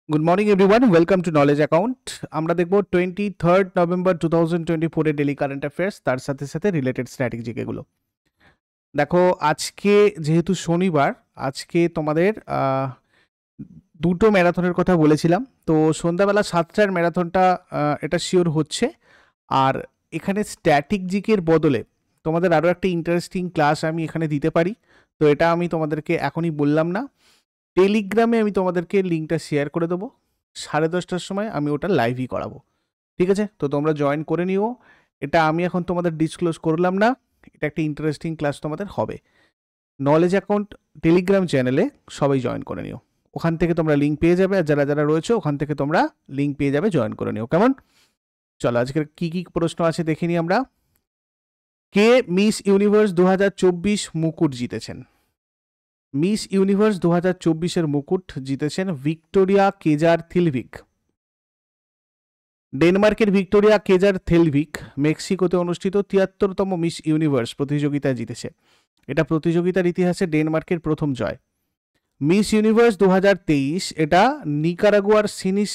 Good morning everyone, welcome to knowledge account. আমরা দেখব 23 November 2024 daily current affairs, তার সাথে সাথে রিলেটেড স্ট্র্যাটেজি এগুলো। দেখো, আজকে যেহেতু শনিবার, আজকে তোমাদের দুটো ম্যারাথনের কথা বলেছিলাম। তো সন্ধ্যাবেলা 7টার ম্যারাথনটা এটা শিওর হচ্ছে। আর এখানে স্ট্যাটিক জিকের বদলে তোমাদের আরও একটা ইন্টারেস্টিং ক্লাস আমি এখানে দিতে পারি। তো এটা আমি তোমাদেরকে এখনই বললাম না, টেলিগ্রামে আমি তোমাদেরকে লিঙ্কটা শেয়ার করে দেবো। 10:30টার সময় আমি ওটা লাইভই করাবো, ঠিক আছে? তো তোমরা জয়েন করে নিও। এটা আমি এখন তোমাদের ডিসক্লোজ করলাম না, এটা একটা ইন্টারেস্টিং ক্লাস তোমাদের হবে। নলেজ অ্যাকাউন্ট টেলিগ্রাম চ্যানেলে সবাই জয়েন করে নিও, ওখান থেকে তোমরা লিঙ্ক পেয়ে যাবে। আর যারা যারা রয়েছে ওখান থেকে তোমরা লিঙ্ক পেয়ে যাবে, জয়েন করে নিও, কেমন? চলো, আজকের কি কি প্রশ্ন আছে দেখে নিই আমরা। কে মিস ইউনিভার্স 2024 মুকুট জিতেছেন? মিস ইউনিভার্স 2024-এর মুকুট জিতেছেন ভিক্টোরিয়া কেজার থিলভিক। ডেনমার্কের ভিক্টোরিয়া কেজার থেলভিক মেক্সিকোতে অনুষ্ঠিত 73তম মিস ইউনিভার্স প্রতিযোগিতায় জিতেছে। এটা প্রতিযোগিতার ইতিহাসে ডেনমার্কের প্রথম জয়। মিস ইউনিভার্স 2023 এটা নিকারাগুয়ার সিনিস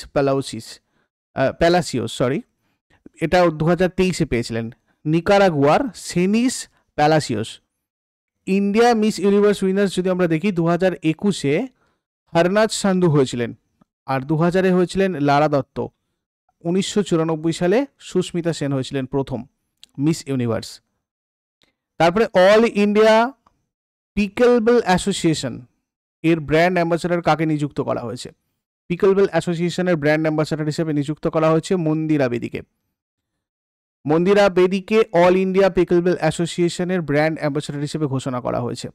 প্যালাসিওস, এটা 2023-এ পেয়েছিলেন নিকারাগুয়ার Sheynnis Palacios. India Miss Universe winners যদি আমরা দেখি, 2021-এ হরনাথ সান্ধু হয়েছিলেন, আর 2000-এ হয়েছিলেন লারা দত্ত। 1994 সালে সুস্মিতা সেন হয়েছিলেন প্রথম মিস ইউনিভার্স। তারপরে অল ইন্ডিয়া পিকলবল অ্যাসোসিয়েশন এর ব্র্যান্ড অ্যাম্বাসাডার কাকে নিযুক্ত করা হয়েছে? পিকলবল অ্যাসোসিয়েশনের ব্র্যান্ড অ্যাম্বাসাডার হিসেবে নিযুক্ত করা হয়েছে মন্দিরা বেদিকে। মন্দিরা বেদিকে অল ইন্ডিয়া পিকলবল অ্যাসোসিয়েশনের ব্র্যান্ড অ্যাম্বাসাডার হিসেবে ঘোষণা করা হয়েছে।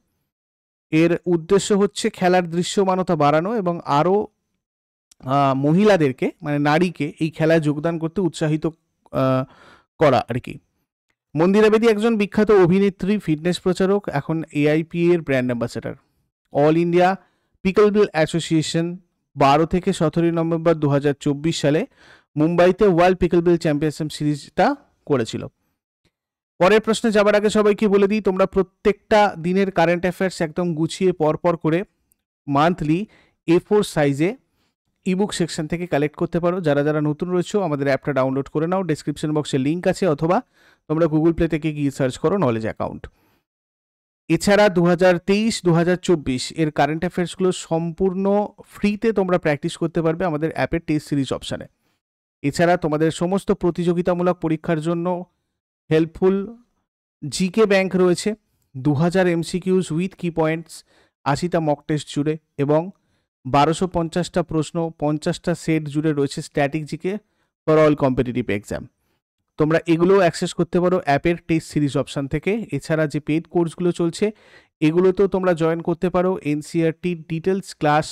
এর উদ্দেশ্য হচ্ছে খেলার দৃশ্যমানতা বাড়ানো এবং আরও মহিলাদেরকে, মানে নারীকে, এই খেলায় যোগদান করতে উৎসাহিত করা আর কি। মন্দিরা বেদি একজন বিখ্যাত অভিনেত্রী, ফিটনেস প্রচারক, এখন এআইপি এর brand ambassador. All India pickleball association 12 থেকে 17 নভেম্বর 2024 সালে মুম্বাইতে ওয়ার্ল্ড পিকলবল চ্যাম্পিয়নশিপ সিরিজটা করেছিল। পরের প্রশ্নে যাবার আগে সবাইকে বলে দিই, তোমরা প্রত্যেকটা দিনের কারেন্ট অ্যাফেয়ার্স একদম গুছিয়ে পরপর করে মান্থলি A4 সাইজে ইবুক সেকশন থেকে কালেক্ট করতে পারো। যারা যারা নতুন রয়েছে আমাদের অ্যাপটা ডাউনলোড করে নাও, ডেসক্রিপশন বক্সে লিঙ্ক আছে, অথবা তোমরা গুগল প্লে থেকে গিয়ে সার্চ করো নলেজ অ্যাকাউন্ট। এছাড়া 2023-2024 এর কারেন্ট অ্যাফেয়ার্সগুলো সম্পূর্ণ ফ্রিতে তোমরা প্র্যাকটিস করতে পারবে আমাদের অ্যাপের টেস্ট সিরিজ অপশানে। এছাড়া তোমাদের সমস্ত প্রতিযোগিতামূলক পরীক্ষার জন্য হেল্পফুল জিকে ব্যাংক রয়েছে, 2000 MCQs উইথ কি পয়েন্টস, 80টা মক টেস্ট জুড়ে, এবং 1250টা প্রশ্ন 50টা সেট জুড়ে রয়েছে static GK for all competitive exam. তোমরা এগুলোও অ্যাক্সেস করতে পারো অ্যাপের টেস্ট সিরিজ অপশান থেকে। এছাড়া যে পেইড কোর্সগুলো চলছে এগুলোতেও তোমরা জয়েন করতে পারো। এনসিইআরটি ডিটেলস ক্লাস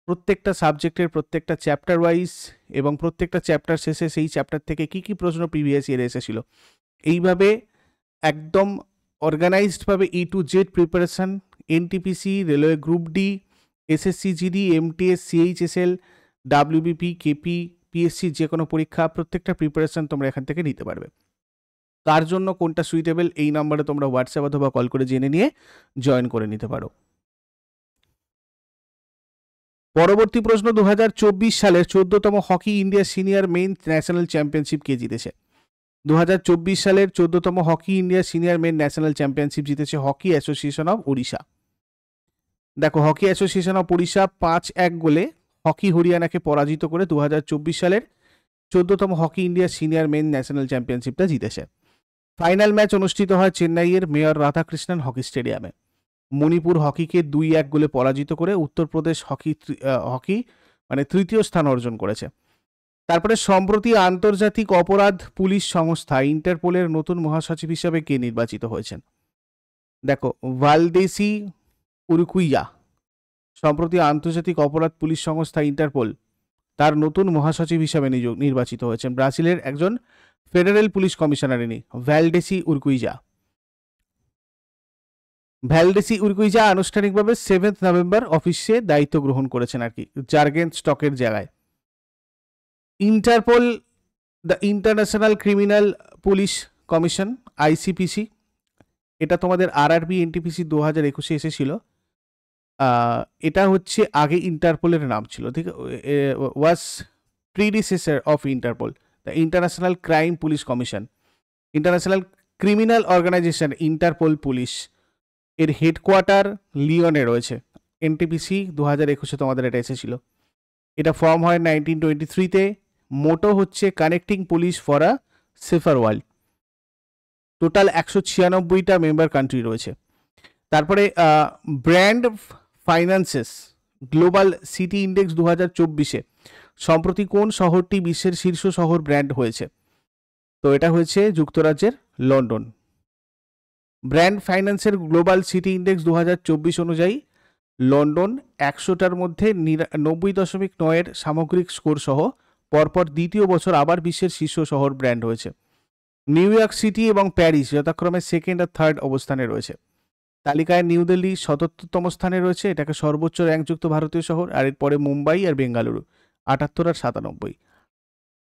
প্রত্যেকটা সাবজেক্টের প্রত্যেকটা চ্যাপ্টার ওয়াইজ, এবং প্রত্যেকটা চ্যাপ্টার শেষে সেই চ্যাপ্টার থেকে কী কী প্রশ্ন প্রিভিয়াস ইয়ারে এসেছিল, এইভাবে একদম অর্গানাইজডভাবে E to Z preparation. NTPC, railway group D, SSC GD, MTS, CHSL, WBP, KP, PSC যে কোনো পরীক্ষা প্রত্যেকটা প্রিপারেশান তোমরা এখান থেকে নিতে পারবে। কার জন্য কোনটা সুইটেবল এই নাম্বারে তোমরা হোয়াটসঅ্যাপ অথবা কল করে জেনে নিয়ে জয়েন করে নিতে পারো। পরবর্তী প্রশ্ন, 2024 সালের 14তম hockey India senior men national championship কে জিতেছে? 2024 সালের 14তম hockey India senior men national championship জিতেছে হকি অ্যাসোসিয়েশন অফ ওড়িশা। দেখো, হকি অ্যাসোসিয়েশন অফ ওড়িশা 5-1 গোলে হকি হরিয়ানাকে পরাজিত করে 2024 সালের 14তম hockey India senior men national চ্যাম্পিয়নশিপটা জিতেছে। ফাইনাল ম্যাচ অনুষ্ঠিত হয় চেন্নাইয়ের মেয়র রাধাকৃষ্ণন হকি স্টেডিয়ামে। মণিপুর হকিকে 2-1 গোলে পরাজিত করে উত্তরপ্রদেশ হকি মানে তৃতীয় স্থান অর্জন করেছে। তারপরে সম্প্রতি আন্তর্জাতিক অপরাধ পুলিশ সংস্থা ইন্টারপোলের নতুন মহাসচিব হিসাবে কে নির্বাচিত হয়েছেন? দেখো, ভালদেসি উরকুইয়া সম্প্রতি আন্তর্জাতিক অপরাধ পুলিশ সংস্থা ইন্টারপোল তার নতুন মহাসচিব হিসাবে নির্বাচিত হয়েছেন। ব্রাজিলের একজন ফেডারেল পুলিশ কমিশনার ইনি ভ্যালডেসি উরকুইজা আনুষ্ঠানিকভাবে 7 নভেম্বর অফিসে দায়িত্ব গ্রহণ করেছেন আর কি, জার্গেন স্টকের জায়গায়। Interpol, the international criminal police commission, ICPC, এটা তোমাদের RRB NTPC 2021-এ এসেছিল। এটা হচ্ছে আগে ইন্টারপোলের নাম ছিল, ঠিক was predecessor of Interpol, the international crime police commission. International criminal organization Interpol police এর হেডকোয়ার্টার লিওনে রয়েছে। এনটিপিসি 2021 তোমাদের এটা এসেছিল। এটা ফর্ম হয় 1923-তে। মোটো হচ্ছে connecting police for a safer world. Total 196টা মেম্বার কান্ট্রি রয়েছে। তারপরে brand finances global city index 2024-এ সম্প্রতি কোন শহরটি বিশ্বের শীর্ষ শহর ব্র্যান্ড হয়েছে? তো এটা হয়েছে যুক্তরাজ্যের লন্ডন। ব্র্যান্ড ফাইন্যান্সের গ্লোবাল সিটি ইন্ডেক্স 2024 অনুযায়ী লন্ডন 100টার মধ্যে 90.9 সামগ্রিক স্কোর সহ পরপর দ্বিতীয় বছর আবার বিশ্বের শীর্ষ শহর ব্র্যান্ড হয়েছে। নিউ ইয়র্ক সিটি এবং প্যারিস যথাক্রমে সেকেন্ড আর থার্ড অবস্থানে রয়েছে। তালিকায় নিউ দিল্লি 77তম স্থানে রয়েছে, এটাকে সর্বোচ্চ র্যাঙ্কযুক্ত ভারতীয় শহর। আর এরপরে মুম্বাই আর বেঙ্গালুরু 78 আর 97।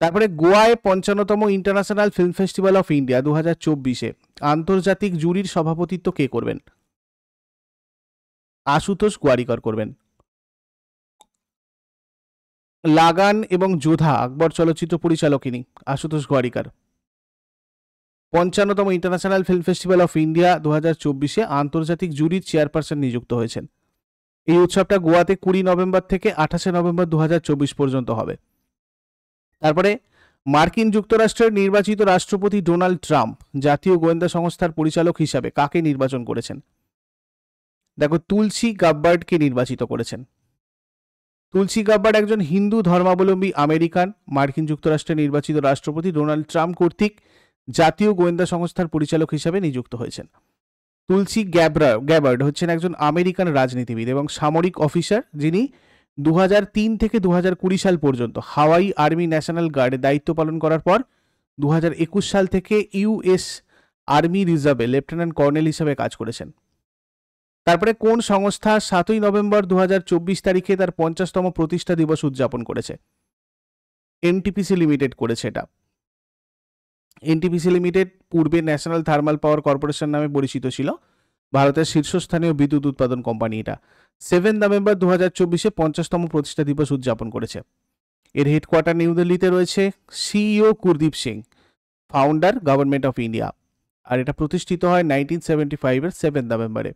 তারপরে গোয়ায় 55তম international film festival of India 2024-এ আন্তর্জাতিক জুরির সভাপতিত্ব কে করবেন? আশুতোষ গোয়ারিকর করবেন। লাগান এবং যোধা আকবর চলচ্চিত্র পরিচালক ইনি, আশুতোষ গোয়ারিকর। 55তম international film festival of India 2024-এ আন্তর্জাতিক জুরির চেয়ারপারসন নিযুক্ত হয়েছেন। এই উৎসবটা গোয়াতে 20 নভেম্বর থেকে 28 নভেম্বর 2024 পর্যন্ত হবে। তারপরে মার্কিন যুক্তরাষ্ট্রের নির্বাচিত রাষ্ট্রপতি ডোনাল্ড ট্রাম্প জাতীয় গোয়েন্দা সংস্থার পরিচালক হিসাবে কাকে নির্বাচন করেছেন? দেখো, তুলসী গাব্বার্ডকে নির্বাচিত করেছেন। তুলসী গাব্বার্ড একজন হিন্দু ধর্মাবলম্বী আমেরিকান। মার্কিন যুক্তরাষ্ট্রের নির্বাচিত রাষ্ট্রপতি ডোনাল্ড ট্রাম্প কর্তৃক জাতীয় গোয়েন্দা সংস্থার পরিচালক হিসাবে নিযুক্ত হয়েছেন। তুলসী গ্যাবার্ড হচ্ছেন একজন আমেরিকান রাজনীতিবিদ এবং সামরিক অফিসার, যিনি 2003 থেকে 2020 সাল পর্যন্ত হাওয়াই আর্মি ন্যাশনাল গার্ডে দায়িত্ব পালন করার পর 2021 সাল থেকে ইউএস আর্মি রিজার্ভে লেফটেন্যান্ট কর্নেল হিসেবে কাজ করেছেন। তারপরে কোন সংস্থা 7ই নভেম্বর 2024 তারিখে তার 50তম প্রতিষ্ঠা দিবস উদযাপন করেছে? এনটিপিসি লিমিটেড করেছে এটা। এনটিপিসি লিমিটেড পূর্বে ন্যাশনাল থার্মাল পাওয়ার কর্পোরেশন নামে পরিচিত ছিল, ভারতের শীর্ষস্থানীয় বিদ্যুৎ উৎপাদন কোম্পানি এটা। 7 নভেম্বর 2024-এ 50তম প্রতিষ্ঠা দিবস উদযাপন করেছে। এর হেডকোয়ার্টার নিউ দিল্লিতে রয়েছে। CEO Kuldeep Singh, founder government of India. আর এটা প্রতিষ্ঠিত হয় 1975-এর 7 নভেম্বরে।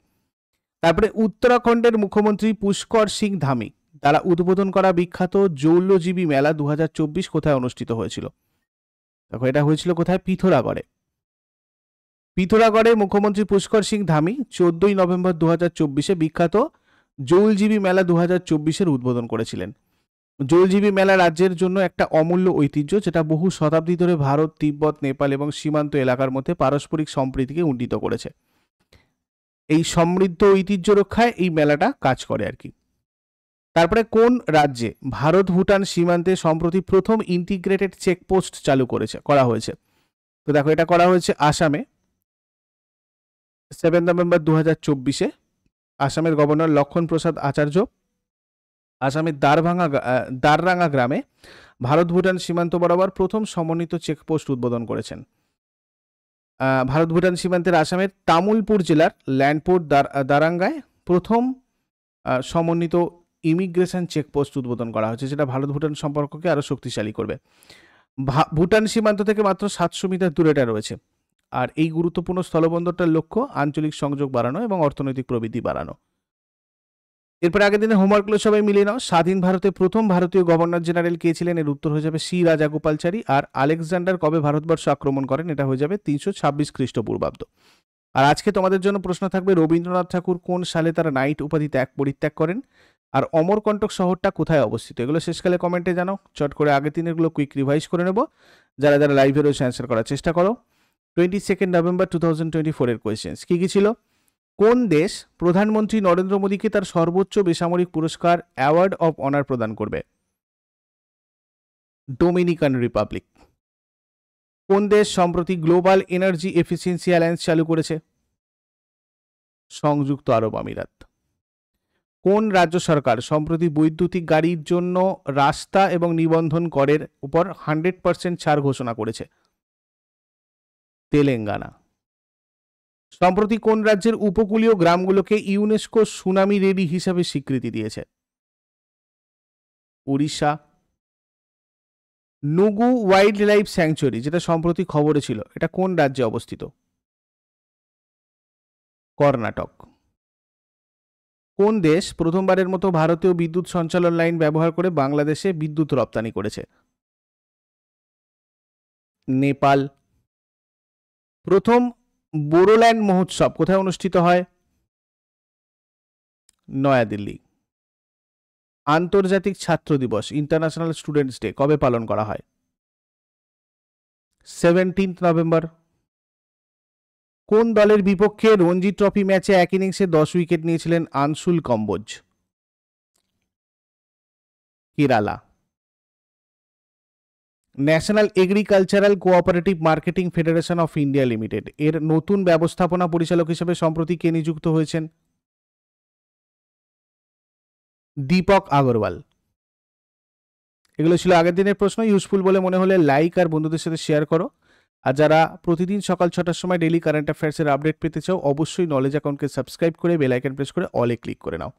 তারপরে উত্তরাখণ্ডের মুখ্যমন্ত্রী পুষ্কর সিং ধামি দ্বারা উদ্বোধন করা বিখ্যাত জৌলজীবী মেলা 2024 কোথায় অনুষ্ঠিত হয়েছিল? দেখো, এটা হয়েছিল কোথায়? পিথোরাগড়ে। পিথোরাগড়ে মুখ্যমন্ত্রী পুষ্কর সিং ধামি 14ই নভেম্বর 2024-এ বিখ্যাত জৌলজীবী মেলা 2024-এর উদ্বোধন করেছিলেন। জৌলজীবী মেলা রাজ্যের জন্য একটা অমূল্য ঐতিহ্য, যেটা বহু শতাব্দী ধরে ভারত, তিব্বত, নেপাল এবং সীমান্ত এলাকার মধ্যে পারস্পরিক সম্প্রীতিকে উন্নীত করেছে। এই সমৃদ্ধ ঐতিহ্য রক্ষায় এই মেলাটা কাজ করে আর কি। তারপরে কোন রাজ্যে ভারত ভুটান সীমান্তে সম্প্রতি প্রথম ইন্টিগ্রেটেড চেকপোস্ট চালু করা হয়েছে? তো দেখো, এটা করা হয়েছে আসামে 7 নভেম্বর 2024-এ। আসামের গভর্নর লক্ষণ প্রসাদ আচার্য আসামের দাররাঙ্গা গ্রামে ভারত ভুটান সীমান্ত বরাবর প্রথম সমন্বিত চেকপোস্ট উদ্বোধন করেছেন। ভারত ভুটান সীমান্তের আসামের তামুলপুর জেলার ল্যান্ডপোর্ট দারাঙ্গায় প্রথম সমন্বিত ইমিগ্রেশন চেকপোস্ট উদ্বোধন করা হয়েছে, যেটা ভারত ভুটান সম্পর্ককে আরও শক্তিশালী করবে। ভুটান সীমান্ত থেকে মাত্র 700 মিটার দূরে এটা রয়েছে। আর এই গুরুত্বপূর্ণ স্থলবন্দরটার লক্ষ্য আঞ্চলিক সংযোগ বাড়ানো এবং অর্থনৈতিক প্রবৃদ্ধি বাড়ানো। এরপর আগের দিনে হোমওয়ার্কগুলো সবাই মিলিয়ে নাও। স্বাধীন ভারতে প্রথম ভারতীয় গভর্নর জেনারেল কে ছিলেন? এর উত্তর হয়ে যাবে সি রাজাগোপালচারী। আর আলেকজান্ডার কবে ভারতবর্ষ আক্রমণ করেন? এটা হয়ে যাবে 326 খ্রিস্টপূর্বাব্দ। আর আজকে তোমাদের জন্য প্রশ্ন থাকবে, রবীন্দ্রনাথ ঠাকুর কোন সালে তারা নাইট উপাধি পরিত্যাগ করেন? আর অমরকণ্টক শহরটা কোথায় অবস্থিত? এগুলো শেষকালে কমেন্টে জানাও। চট করে আগের দিনেরগুলো কুইক রিভাইজ করে নেব। যারা যারা লাইভে রয়েছে অ্যান্সার করার চেষ্টা করো। 22 নভেম্বর 2024-এর কোয়েশ্চেন্স কি কি ছিল? কোন দেশ প্রধানমন্ত্রী নরেন্দ্র মোদীকে তার সর্বোচ্চ বেসামরিক পুরস্কার অ্যাওয়ার্ড অফ অনার প্রদান করবে? Dominican Republic. কোন দেশ সম্প্রতি গ্লোবাল এনার্জি এফিসিয়েন্সি অ্যালায়েন্স চালু করেছে? সংযুক্ত আরব আমিরাত। কোন রাজ্য সরকার সম্প্রতি বৈদ্যুতিক গাড়ির জন্য রাস্তা এবং নিবন্ধন করের উপর 100% ছাড় ঘোষণা করেছে? তেলেঙ্গানা। সম্প্রতি কোন রাজ্যের উপকূলীয় গ্রামগুলোকে ইউনেস্কো সুনামি রেডি হিসাবে স্বীকৃতি দিয়েছে? উড়িষ্যা। নুগু ওয়াইল্ড লাইফ স্যাংচুয়ারি, যেটা সম্প্রতি খবরে ছিল, এটা কোন রাজ্যে অবস্থিত? কর্ণাটক। কোন দেশ প্রথমবারের মতো ভারতীয় বিদ্যুৎ সঞ্চালন লাইন ব্যবহার করে বাংলাদেশে বিদ্যুৎ রপ্তানি করেছে? নেপাল। প্রথম বোরোল্যান্ড মহোৎসব কোথায় অনুষ্ঠিত হয়? নয়াদিল্লি। আন্তর্জাতিক ছাত্র দিবস, ইন্টারন্যাশনাল স্টুডেন্টস ডে, কবে পালন করা হয়? 17 নভেম্বর। কোন দলের বিপক্ষে রঞ্জি ট্রফি ম্যাচে এক ইনিংসে 10 উইকেট নিয়েছিলেন আনসুল কম্বোজ? Kerala. National agricultural cooperative marketing federation of India limited এর নতুন ব্যবস্থাপনা পরিচালক হিসেবে সম্প্রতি কে নিযুক্ত হয়েছেন? দীপক আগরওয়াল। এগুলো ছিল আগের দিনের প্রশ্ন। ইউজফুল বলে মনে হলে লাইক আর বন্ধুদের সাথে শেয়ার করো। আর যারা প্রতিদিন সকাল 6টার সময় ডেইলি কারেন্ট অ্যাফেয়ার্সের আপডেট পেতে চাও, অবশ্যই নলেজ অ্যাকাউন্টকে সাবস্ক্রাইব করে বেল আইকন প্রেস করে অলে ক্লিক করে নাও।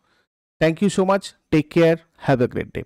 Thank you so much, take care, have a great day.